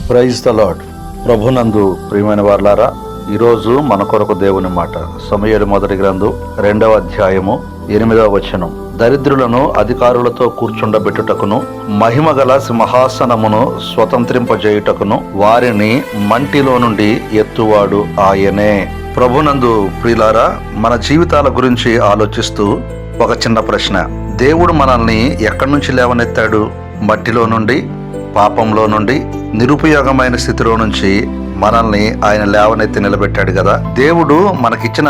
Praise the lord. ప్రభునందు ప్రియమైన వారలారా, ఈరోజు మన కొరకు దేవుని మాట. సమూయేలు మొదటి గ్రంథం 2వ అధ్యాయము 8వ వచనం. దరిద్రులను అధికారులతో కూర్చుండబెట్టుటకును మహిమగల సింహాసనమును స్వతంత్రింపజేయుటకును వారిని మంటిలో నుండి ఎత్తువాడు ఆయనే. ప్రభునందు ప్రియులారా, మన జీవితాల గురించి ఆలోచిస్తూ ఒక చిన్న ప్రశ్న. దేవుడు మనల్ని ఎక్కడి నుంచి లేవనెత్తాడు? మట్టిలో నుండి, పాపంలో నుండి, నిరుపయోగమైన స్థితిలో నుంచి మనల్ని ఆయన లేవనెత్తి నిలబెట్టాడు కదా. దేవుడు మనకిచ్చిన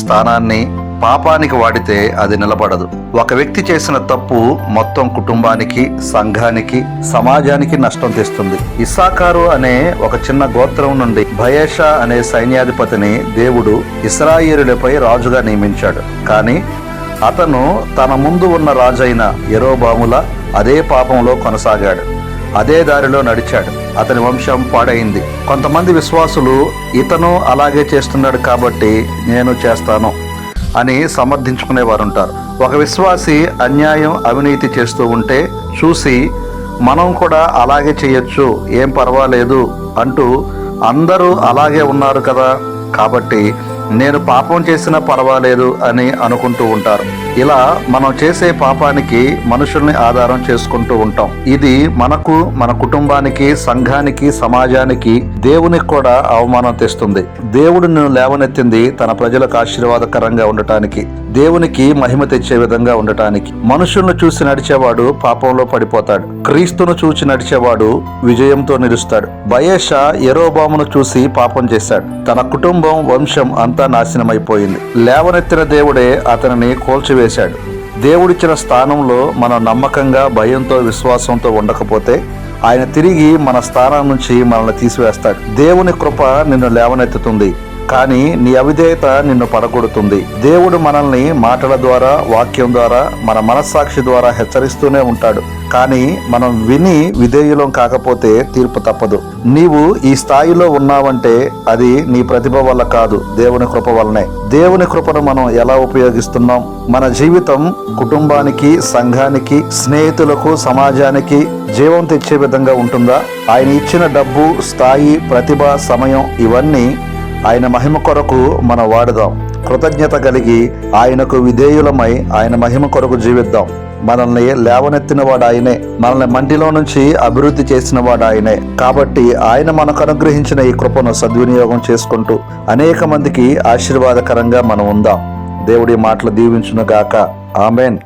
స్థానాన్ని పాపానికి వాడితే అది నిలబడదు. ఒక వ్యక్తి చేసిన తప్పు మొత్తం కుటుంబానికి, సంఘానికి, సమాజానికి నష్టం తెస్తుంది. ఇస్సాకారు అనే ఒక చిన్న గోత్రం నుండి బయేషా అనే సైన్యాధిపతిని దేవుడు ఇశ్రాయేలులపై రాజుగా నియమించాడు. కానీ అతను తన ముందు ఉన్న రాజైన యెరోబాముల అదే పాపంలో కొనసాగాడు, అదే దారిలో నడిచాడు. అతని వంశం పాడైంది. కొంతమంది విశ్వాసులు ఇతను అలాగే చేస్తున్నాడు కాబట్టి నేను చేస్తాను అని సమర్థించుకునేవారు ఉంటారు. ఒక విశ్వాసి అన్యాయం, అవినీతి చేస్తూ ఉంటే చూసి మనం కూడా అలాగే చేయొచ్చు, ఏం పర్వాలేదు అంటూ అందరూ అలాగే ఉన్నారు కదా కాబట్టి నేను పాపం చేసినా పర్వాలేదు అని అనుకుంటూ ఉంటారు. ఇలా మనం చేసే పాపానికి మనుషుల్ని ఆధారం చేసుకుంటూ ఉంటాం. ఇది మనకు, మన కుటుంబానికి, సంఘానికి, సమాజానికి, దేవునికి కూడా అవమానం తెస్తుంది. దేవుడు నిన్ను లేవనెత్తింది తన ప్రజలకు ఆశీర్వాదకరంగా ఉండటానికి, దేవునికి మహిమ తెచ్చే విధంగా ఉండటానికి. మనుషులను చూసి నడిచేవాడు పాపంలో పడిపోతాడు, క్రీస్తును చూసి నడిచేవాడు విజయంతో నిలుస్తాడు. బయేషా యెరోబామును చూసి పాపం చేశాడు. తన కుటుంబం, వంశం అంతా నాశనమైపోయింది. లేవనెత్తిన దేవుడే అతనిని కూల్చివేశాడు. దేవుడిచ్చిన స్థానంలో మనం నమ్మకంగా, భయంతో, విశ్వాసంతో ఉండకపోతే ఆయన తిరిగి మన స్థానం నుంచి మనల్ని తీసివేస్తాడు. దేవుని కృప నిన్ను లేవనెత్తుతుంది, కానీ నీ అవిధేయత నిన్ను పడగొడుతుంది. దేవుడు మనల్ని మాటల ద్వారా, వాక్యం ద్వారా, మన మనస్సాక్షి ద్వారా హెచ్చరిస్తూనే ఉంటాడు. కానీ మనం విని విధేయులం కాకపోతే తీర్పు తప్పదు. నీవు ఈ స్థాయిలో ఉన్నావంటే అది నీ ప్రతిభ వల్ల కాదు, దేవుని కృప వల్లనే. దేవుని కృపను మనం ఎలా ఉపయోగిస్తున్నాం? మన జీవితం కుటుంబానికి, సంఘానికి, స్నేహితులకు, సమాజానికి జీవం తెచ్చే విధంగా ఉంటుందా? ఆయన ఇచ్చిన డబ్బు, స్థాయి, ప్రతిభ, సమయం ఇవన్నీ ఆయన మహిమ కొరకు మనం వాడుదాం. కృతజ్ఞత కలిగి ఆయనకు విధేయులమై ఆయన మహిమ కొరకు జీవిద్దాం. మనల్ని లేవనెత్తిన వాడు ఆయనే, మనల్ని మంటిలో నుంచి అభివృద్ధి చేసిన వాడు ఆయనే. కాబట్టి ఆయన మనకు అనుగ్రహించిన ఈ కృపను సద్వినియోగం చేసుకుంటూ అనేక మందికి ఆశీర్వాదకరంగా మనం ఉందాం. దేవుడి మాటలు దీవించును గాక. ఆమేన్.